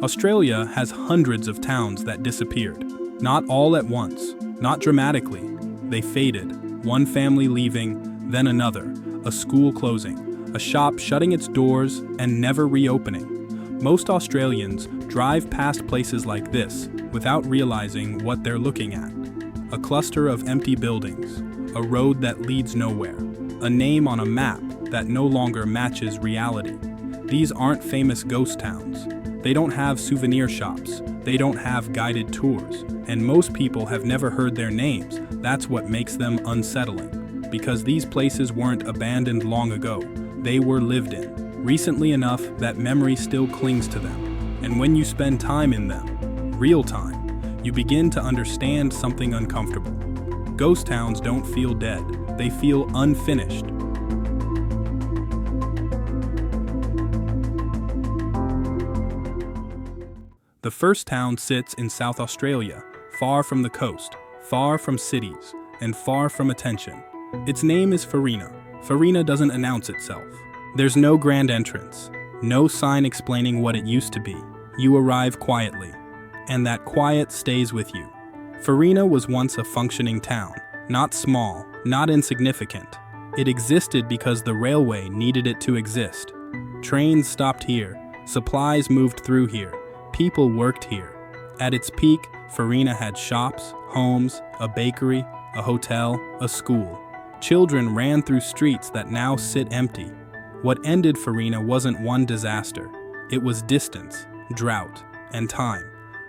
Australia has hundreds of towns that disappeared. Not all at once, not dramatically. They faded, one family leaving, then another, a school closing, a shop shutting its doors and never reopening. Most Australians drive past places like this without realizing what they're looking at. A cluster of empty buildings, a road that leads nowhere, a name on a map that no longer matches reality. These aren't famous ghost towns. They don't have souvenir shops, they don't have guided tours, and most people have never heard their names. That's what makes them unsettling. Because these places weren't abandoned long ago, they were lived in, recently enough that memory still clings to them. And when you spend time in them, real time, you begin to understand something uncomfortable. Ghost towns don't feel dead, they feel unfinished. The first town sits in South Australia, far from the coast, far from cities, and far from attention. Its name is Fina. Fina doesn't announce itself. There's no grand entrance, no sign explaining what it used to be. You arrive quietly, and that quiet stays with you. Fina was once a functioning town, not small, not insignificant. It existed because the railway needed it to exist. Trains stopped here, supplies moved through here. People worked here. At its peak, Fina had shops, homes, a bakery, a hotel, a school. Children ran through streets that now sit empty. What ended Fina wasn't one disaster. It was distance, drought, and time.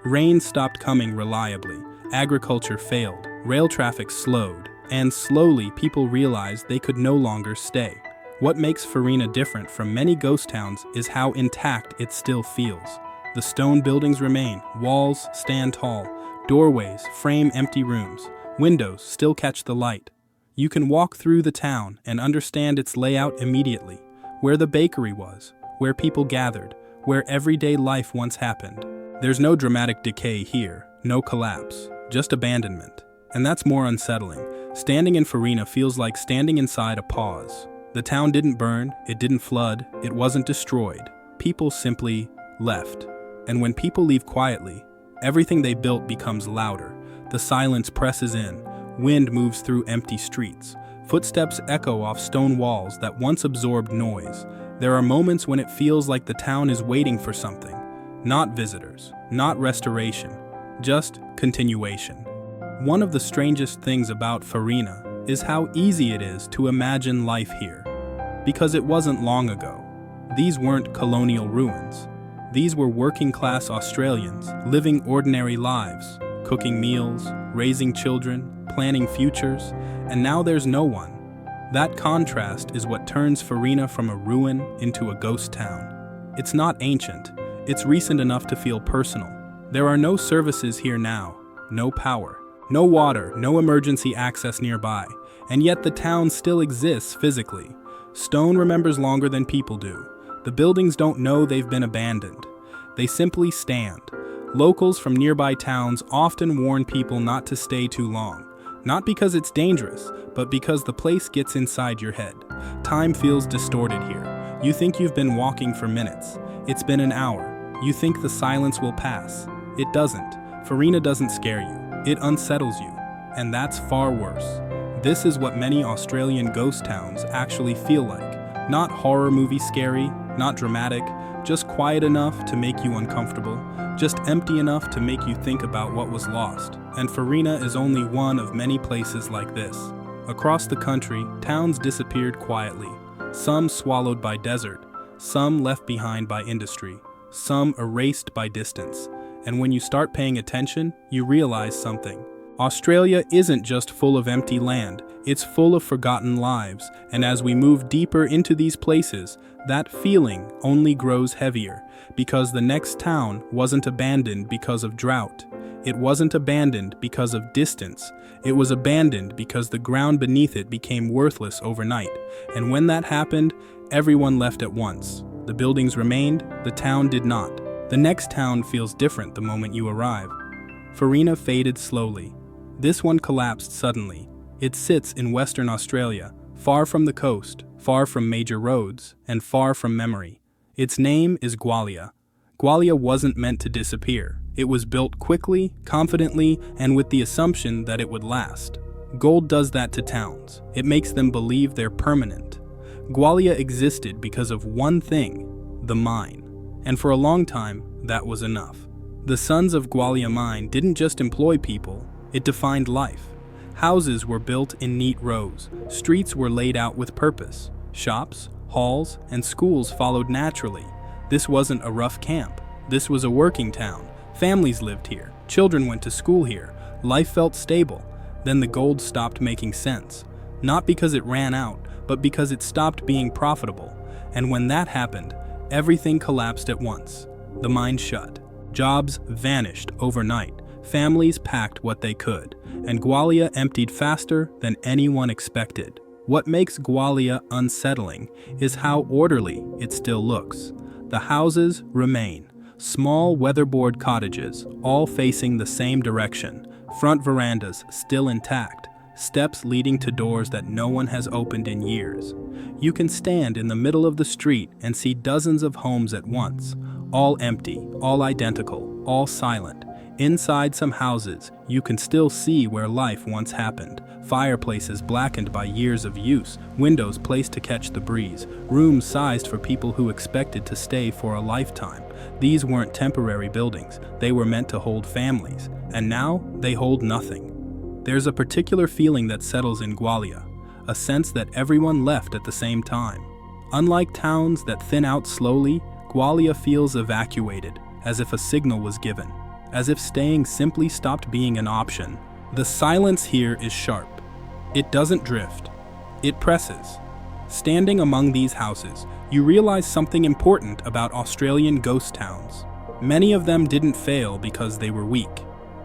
Rain stopped coming reliably. Agriculture failed. Rail traffic slowed. And slowly, people realized they could no longer stay. What makes Fina different from many ghost towns is how intact it still feels. The stone buildings remain, walls stand tall, doorways frame empty rooms, windows still catch the light. You can walk through the town and understand its layout immediately, where the bakery was, where people gathered, where everyday life once happened. There's no dramatic decay here, no collapse, just abandonment. And that's more unsettling. Standing in Fina feels like standing inside a pause. The town didn't burn, it didn't flood, it wasn't destroyed. People simply left. And when people leave quietly, everything they built becomes louder. The silence presses in, wind moves through empty streets, footsteps echo off stone walls that once absorbed noise. There are moments when it feels like the town is waiting for something. Not visitors, not restoration, just continuation. One of the strangest things about Fina is how easy it is to imagine life here. Because it wasn't long ago. These weren't colonial ruins. These were working-class Australians living ordinary lives, cooking meals, raising children, planning futures, and now there's no one. That contrast is what turns Fina from a ruin into a ghost town. It's not ancient, it's recent enough to feel personal. There are no services here now, no power, no water, no emergency access nearby, and yet the town still exists physically. Stone remembers longer than people do. The buildings don't know they've been abandoned. They simply stand. Locals from nearby towns often warn people not to stay too long. Not because it's dangerous, but because the place gets inside your head. Time feels distorted here. You think you've been walking for minutes. It's been an hour. You think the silence will pass. It doesn't. Fina doesn't scare you. It unsettles you. And that's far worse. This is what many Australian ghost towns actually feel like. Not horror movie scary, not dramatic, just quiet enough to make you uncomfortable, just empty enough to make you think about what was lost. And Fina is only one of many places like this. Across the country, towns disappeared quietly, some swallowed by desert, some left behind by industry, some erased by distance. And when you start paying attention, you realize something. Australia isn't just full of empty land, it's full of forgotten lives, and as we move deeper into these places, that feeling only grows heavier, because the next town wasn't abandoned because of drought. It wasn't abandoned because of distance. It was abandoned because the ground beneath it became worthless overnight. And when that happened, everyone left at once. The buildings remained, the town did not. The next town feels different the moment you arrive. Fina faded slowly. This one collapsed suddenly. It sits in Western Australia, far from the coast, far from major roads, and far from memory. Its name is Gwalia. Gwalia wasn't meant to disappear. It was built quickly, confidently, and with the assumption that it would last. Gold does that to towns. It makes them believe they're permanent. Gwalia existed because of one thing, the mine. And for a long time, that was enough. The sons of Gwalia mine didn't just employ people, it defined life. Houses were built in neat rows, streets were laid out with purpose, shops, halls, and schools followed naturally. This wasn't a rough camp, this was a working town. Families lived here, children went to school here, life felt stable. Then the gold stopped making sense. Not because it ran out, but because it stopped being profitable. And when that happened, everything collapsed at once. The mine shut. Jobs vanished overnight. Families packed what they could, and Gwalia emptied faster than anyone expected. What makes Gwalia unsettling is how orderly it still looks. The houses remain, small weatherboard cottages, all facing the same direction, front verandas still intact, steps leading to doors that no one has opened in years. You can stand in the middle of the street and see dozens of homes at once, all empty, all identical, all silent. Inside some houses, you can still see where life once happened. Fireplaces blackened by years of use, windows placed to catch the breeze, rooms sized for people who expected to stay for a lifetime. These weren't temporary buildings, they were meant to hold families, and now they hold nothing. There's a particular feeling that settles in Gwalia, a sense that everyone left at the same time. Unlike towns that thin out slowly, Gwalia feels evacuated, as if a signal was given. As if staying simply stopped being an option. The silence here is sharp. It doesn't drift. It presses. Standing among these houses, you realize something important about Australian ghost towns. Many of them didn't fail because they were weak.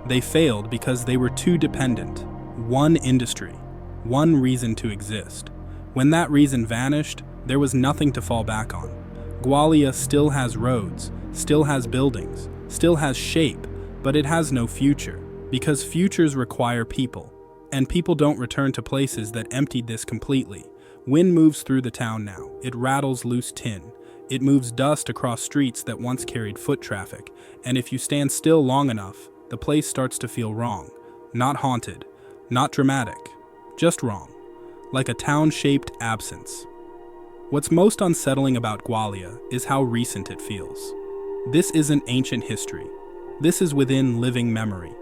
They failed because they were too dependent. One industry. One reason to exist. When that reason vanished, there was nothing to fall back on. Gwalia still has roads, still has buildings, still has shape, but it has no future, because futures require people, and people don't return to places that emptied this completely. Wind moves through the town now. It rattles loose tin. It moves dust across streets that once carried foot traffic, and if you stand still long enough, the place starts to feel wrong. Not haunted, not dramatic, just wrong, like a town-shaped absence. What's most unsettling about Gwalia is how recent it feels. This isn't ancient history. This is within living memory.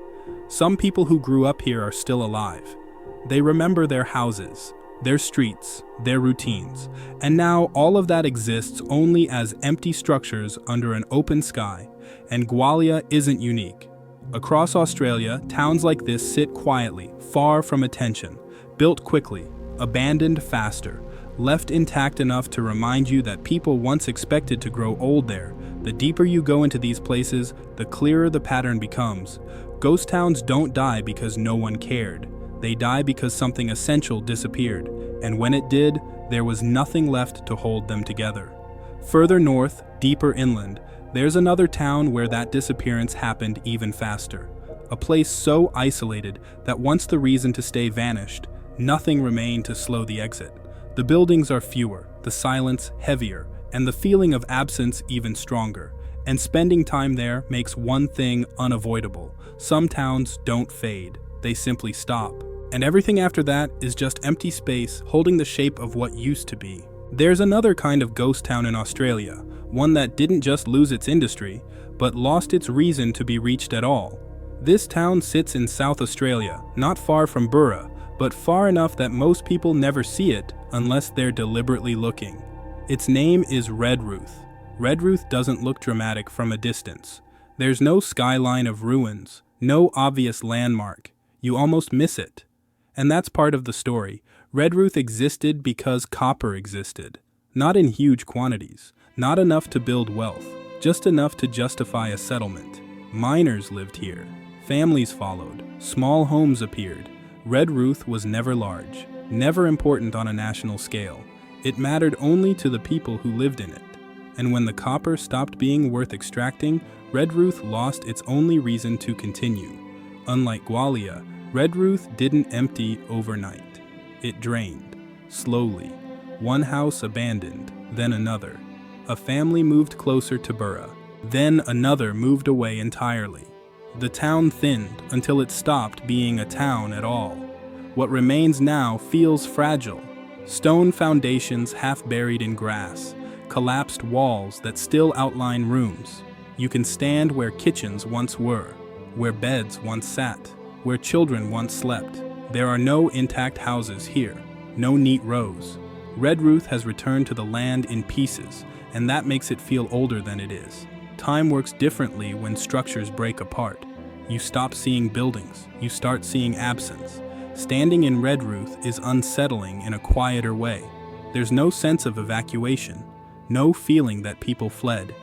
Some people who grew up here are still alive. They remember their houses, their streets, their routines, and now all of that exists only as empty structures under an open sky, and Gwalia isn't unique. Across Australia, towns like this sit quietly, far from attention, built quickly, abandoned faster, left intact enough to remind you that people once expected to grow old there. The deeper you go into these places, the clearer the pattern becomes. Ghost towns don't die because no one cared. They die because something essential disappeared, and when it did, there was nothing left to hold them together. Further north, deeper inland, there's another town where that disappearance happened even faster. A place so isolated that once the reason to stay vanished, nothing remained to slow the exit. The buildings are fewer, the silence heavier, and the feeling of absence even stronger. And spending time there makes one thing unavoidable. Some towns don't fade, they simply stop. And everything after that is just empty space holding the shape of what used to be. There's another kind of ghost town in Australia, one that didn't just lose its industry, but lost its reason to be reached at all. This town sits in South Australia, not far from Burra, but far enough that most people never see it unless they're deliberately looking. Its name is Redruth. Redruth doesn't look dramatic from a distance. There's no skyline of ruins, no obvious landmark. You almost miss it. And that's part of the story. Redruth existed because copper existed. Not in huge quantities, not enough to build wealth, just enough to justify a settlement. Miners lived here. Families followed. Small homes appeared. Redruth was never large, never important on a national scale. It mattered only to the people who lived in it. And when the copper stopped being worth extracting, Redruth lost its only reason to continue. Unlike Gwalia, Redruth didn't empty overnight. It drained, slowly. One house abandoned, then another. A family moved closer to Borough. Then another moved away entirely. The town thinned until it stopped being a town at all. What remains now feels fragile. Stone foundations half buried in grass, collapsed walls that still outline rooms. You can stand where kitchens once were, where beds once sat, where children once slept. There are no intact houses here, no neat rows. Redruth has returned to the land in pieces, and that makes it feel older than it is. Time works differently when structures break apart. You stop seeing buildings, you start seeing absence. Standing in Redruth is unsettling in a quieter way. There's no sense of evacuation, no feeling that people fled.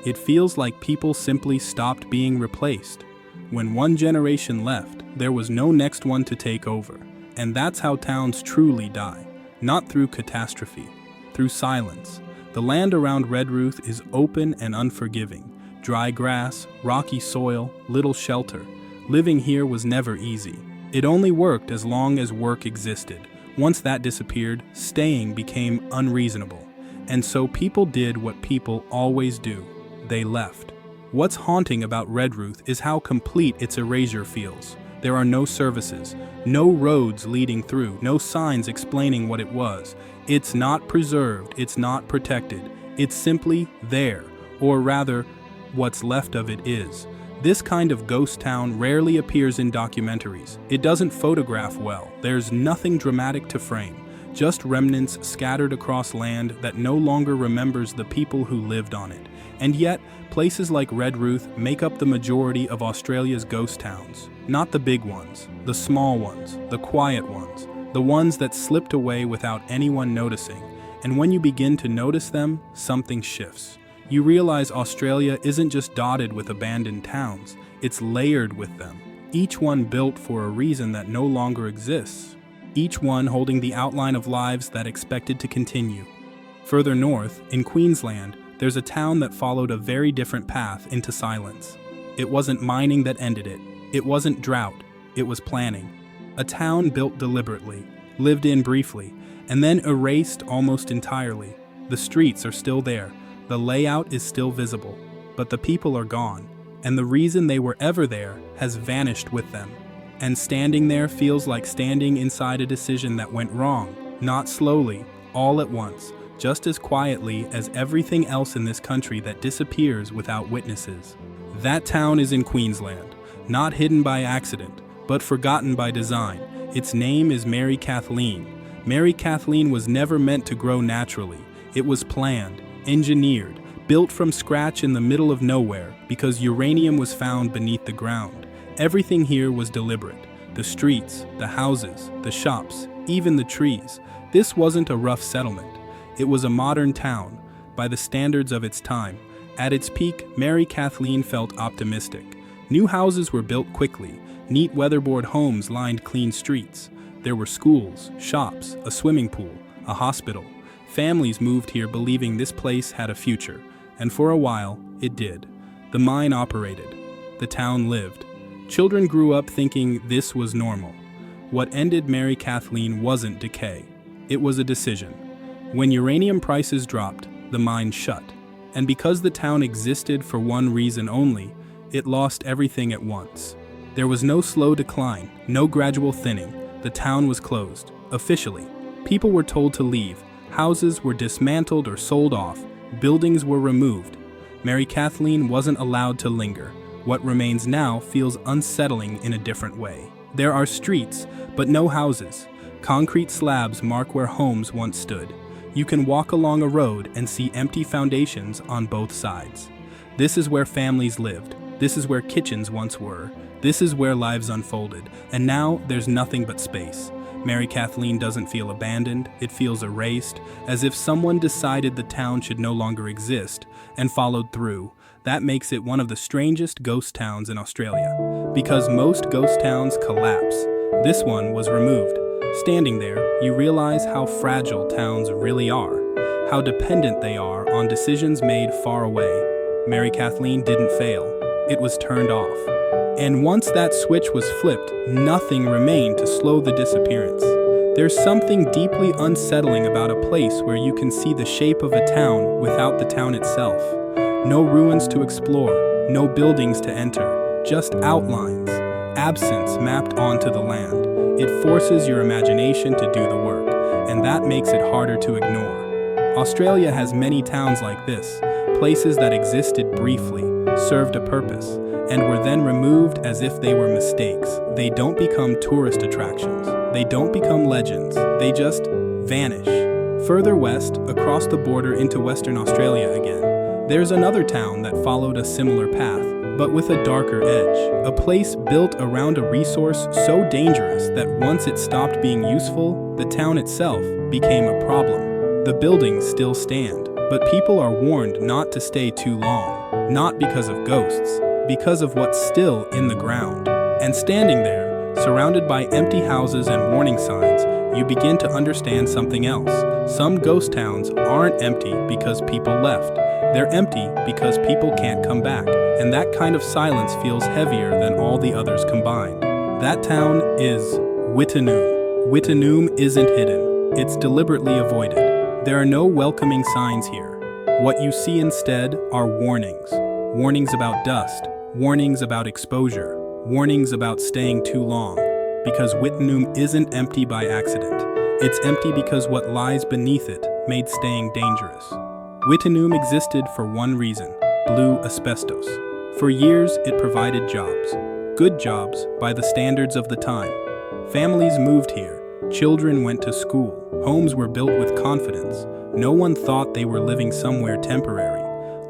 It feels like people simply stopped being replaced. When one generation left, there was no next one to take over. And that's how towns truly die. Not through catastrophe, through silence. The land around Redruth is open and unforgiving. Dry grass, rocky soil, little shelter. Living here was never easy. It only worked as long as work existed. Once that disappeared, staying became unreasonable. And so people did what people always do. They left. What's haunting about Redruth is how complete its erasure feels. There are no services, no roads leading through, no signs explaining what it was. It's not preserved, it's not protected. It's simply there, or rather, what's left of it is. This kind of ghost town rarely appears in documentaries. It doesn't photograph well. There's nothing dramatic to frame, just remnants scattered across land that no longer remembers the people who lived on it. And yet, places like Redruth make up the majority of Australia's ghost towns. Not the big ones, the small ones, the quiet ones, the ones that slipped away without anyone noticing. And when you begin to notice them, something shifts. You realize Australia isn't just dotted with abandoned towns, it's layered with them. Each one built for a reason that no longer exists. Each one holding the outline of lives that expected to continue. Further north, in Queensland, there's a town that followed a very different path into silence. It wasn't mining that ended it. It wasn't drought. It was planning. A town built deliberately, lived in briefly, and then erased almost entirely. The streets are still there. The layout is still visible, but the people are gone, and the reason they were ever there has vanished with them. And standing there feels like standing inside a decision that went wrong, not slowly, all at once, just as quietly as everything else in this country that disappears without witnesses. That town is in Queensland, not hidden by accident, but forgotten by design. Its name is Mary Kathleen. Mary Kathleen was never meant to grow naturally. It was planned, engineered, built from scratch in the middle of nowhere because uranium was found beneath the ground. Everything here was deliberate. The streets, the houses, the shops, even the trees. This wasn't a rough settlement. It was a modern town, by the standards of its time. At its peak, Mary Kathleen felt optimistic. New houses were built quickly. Neat weatherboard homes lined clean streets. There were schools, shops, a swimming pool, a hospital. Families moved here believing this place had a future, and for a while, it did. The mine operated. The town lived. Children grew up thinking this was normal. What ended Mary Kathleen wasn't decay. It was a decision. When uranium prices dropped, the mine shut. And because the town existed for one reason only, it lost everything at once. There was no slow decline, no gradual thinning. The town was closed, officially. People were told to leave. Houses were dismantled or sold off. Buildings were removed. Mary Kathleen wasn't allowed to linger. What remains now feels unsettling in a different way. There are streets, but no houses. Concrete slabs mark where homes once stood. You can walk along a road and see empty foundations on both sides. This is where families lived. This is where kitchens once were. This is where lives unfolded. And now there's nothing but space. Mary Kathleen doesn't feel abandoned, it feels erased, as if someone decided the town should no longer exist, and followed through. That makes it one of the strangest ghost towns in Australia. Because most ghost towns collapse. This one was removed. Standing there, you realize how fragile towns really are. how dependent they are on decisions made far away. Mary Kathleen didn't fail. It was turned off. And once that switch was flipped, nothing remained to slow the disappearance. There's something deeply unsettling about a place where you can see the shape of a town without the town itself. No ruins to explore, no buildings to enter, just outlines, absence mapped onto the land. It forces your imagination to do the work, and that makes it harder to ignore. Australia has many towns like this, places that existed briefly, served a purpose, and were then removed as if they were mistakes. They don't become tourist attractions. They don't become legends. They just vanish. Further west, across the border into Western Australia again, there's another town that followed a similar path, but with a darker edge. A place built around a resource so dangerous that once it stopped being useful, the town itself became a problem. The buildings still stand, but people are warned not to stay too long. Not because of ghosts, because of what's still in the ground. And standing there, surrounded by empty houses and warning signs, you begin to understand something else. Some ghost towns aren't empty because people left. They're empty because people can't come back, and that kind of silence feels heavier than all the others combined. That town is Wittenoom. Wittenoom isn't hidden. It's deliberately avoided. There are no welcoming signs here. What you see instead are warnings. Warnings about dust, warnings about exposure, warnings about staying too long. Because Wittenoom isn't empty by accident. It's empty because what lies beneath it made staying dangerous. Wittenoom existed for one reason: blue asbestos. For years, it provided jobs. Good jobs by the standards of the time. Families moved here. Children went to school. Homes were built with confidence. No one thought they were living somewhere temporary.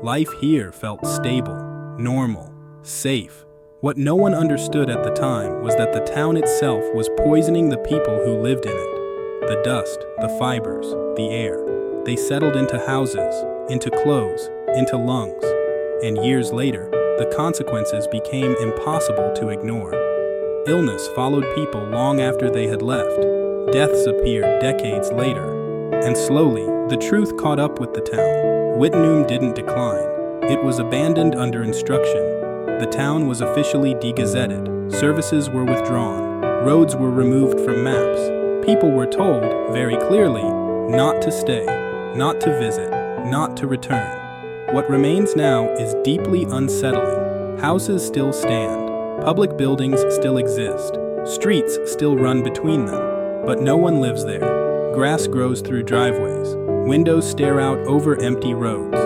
Life here felt stable, normal, safe. What no one understood at the time was that the town itself was poisoning the people who lived in it. The dust, the fibers, the air. They settled into houses, into clothes, into lungs. And years later, the consequences became impossible to ignore. Illness followed people long after they had left. Deaths appeared decades later. And slowly, the truth caught up with the town. Wittenoom didn't decline. It was abandoned under instruction. The town was officially degazetted. Services were withdrawn. Roads were removed from maps. People were told, very clearly, not to stay, not to visit, not to return. What remains now is deeply unsettling. Houses still stand. Public buildings still exist. Streets still run between them. But no one lives there. Grass grows through driveways. Windows stare out over empty roads.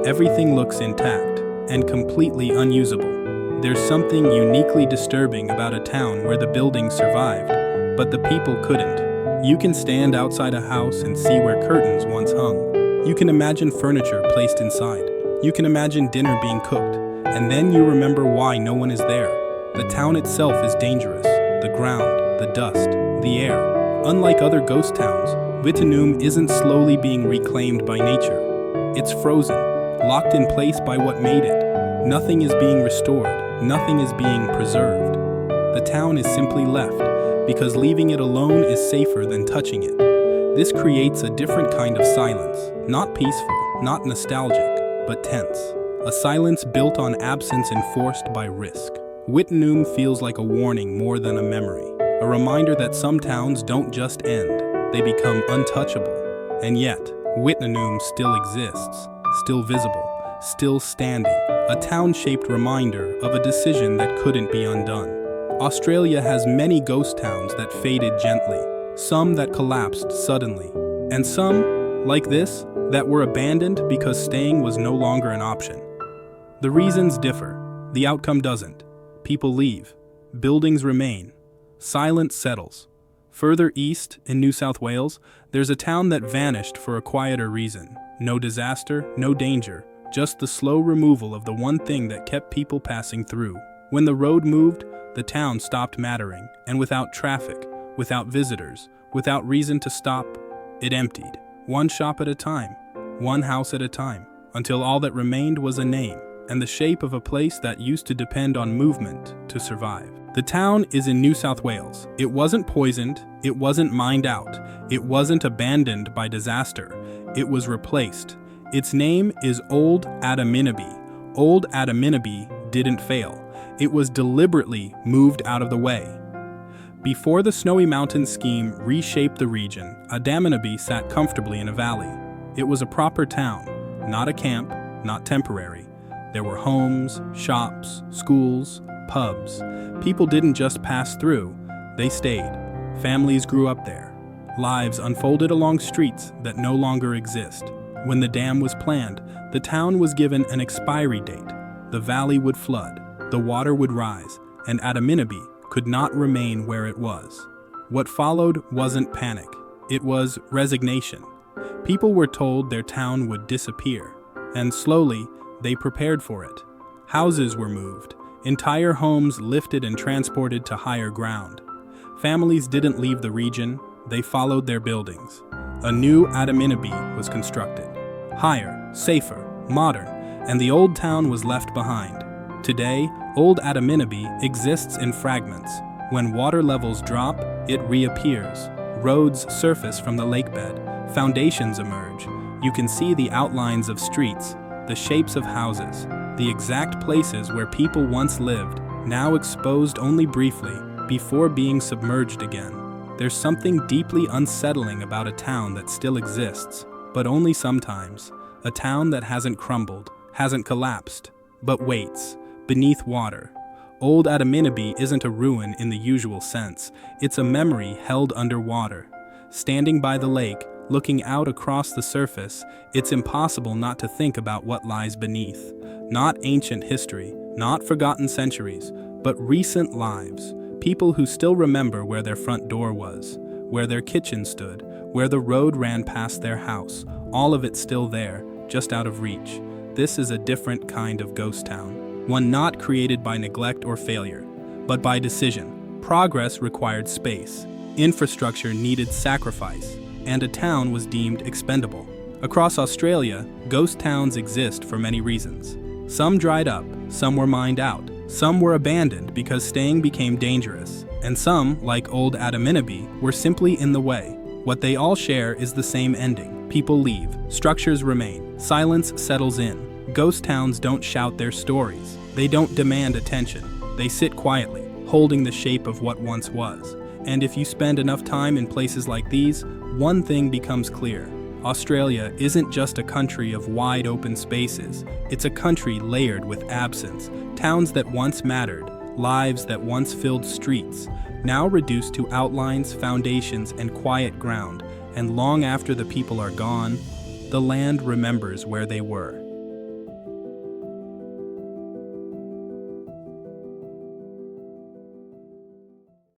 Everything looks intact and completely unusable. There's something uniquely disturbing about a town where the buildings survived, but the people couldn't. You can stand outside a house and see where curtains once hung. You can imagine furniture placed inside. You can imagine dinner being cooked, and then you remember why no one is there. The town itself is dangerous. The ground, the dust, the air. Unlike other ghost towns, Wittenoom isn't slowly being reclaimed by nature. It's frozen, locked in place by what made it. Nothing is being restored. Nothing is being preserved. The town is simply left, because leaving it alone is safer than touching it. This creates a different kind of silence, not peaceful, not nostalgic, but tense. A silence built on absence enforced by risk. Wittenoom feels like a warning more than a memory, a reminder that some towns don't just end, they become untouchable. And yet, Wittenoom still exists, still visible, still standing, a town-shaped reminder of a decision that couldn't be undone. Australia has many ghost towns that faded gently, some that collapsed suddenly, and some, like this, that were abandoned because staying was no longer an option. The reasons differ, the outcome doesn't. People leave, buildings remain, silence settles. Further east, in New South Wales, there's a town that vanished for a quieter reason. No disaster, no danger, just the slow removal of the one thing that kept people passing through. When the road moved, the town stopped mattering, and without traffic, without visitors, without reason to stop, it emptied. One shop at a time, one house at a time, until all that remained was a name, and the shape of a place that used to depend on movement to survive. The town is in New South Wales. It wasn't poisoned, it wasn't mined out, it wasn't abandoned by disaster, it was replaced. Its name is Old Adaminaby. Old Adaminaby didn't fail. It was deliberately moved out of the way. Before the Snowy Mountains scheme reshaped the region, Adaminaby sat comfortably in a valley. It was a proper town, not a camp, not temporary. There were homes, shops, schools, pubs. People didn't just pass through, they stayed. Families grew up there. Lives unfolded along streets that no longer exist. When the dam was planned, the town was given an expiry date. The valley would flood, the water would rise, and Adaminaby could not remain where it was. What followed wasn't panic, it was resignation. People were told their town would disappear, and slowly they prepared for it. Houses were moved, entire homes lifted and transported to higher ground. Families didn't leave the region, they followed their buildings. A new Adaminaby was constructed. Higher, safer, modern, and the old town was left behind. Today, Old Adaminaby exists in fragments. When water levels drop, it reappears. Roads surface from the lakebed. Foundations emerge. You can see the outlines of streets, the shapes of houses, the exact places where people once lived, now exposed only briefly before being submerged again. There's something deeply unsettling about a town that still exists, but only sometimes. A town that hasn't crumbled, hasn't collapsed, but waits beneath water. Old Adaminaby isn't a ruin in the usual sense. It's a memory held underwater. Standing by the lake, looking out across the surface, it's impossible not to think about what lies beneath. Not ancient history, not forgotten centuries, but recent lives. People who still remember where their front door was, where their kitchen stood, where the road ran past their house. All of it still there, just out of reach. This is a different kind of ghost town. One not created by neglect or failure, but by decision. Progress required space. Infrastructure needed sacrifice. And a town was deemed expendable. Across Australia, ghost towns exist for many reasons. Some dried up, some were mined out, some were abandoned because staying became dangerous, and some, like Old Adaminaby, were simply in the way. What they all share is the same ending. People leave, structures remain, silence settles in. Ghost towns don't shout their stories. They don't demand attention. They sit quietly, holding the shape of what once was. And if you spend enough time in places like these, one thing becomes clear. Australia isn't just a country of wide open spaces. It's a country layered with absence. Towns that once mattered, lives that once filled streets, now reduced to outlines, foundations, and quiet ground. And long after the people are gone, the land remembers where they were.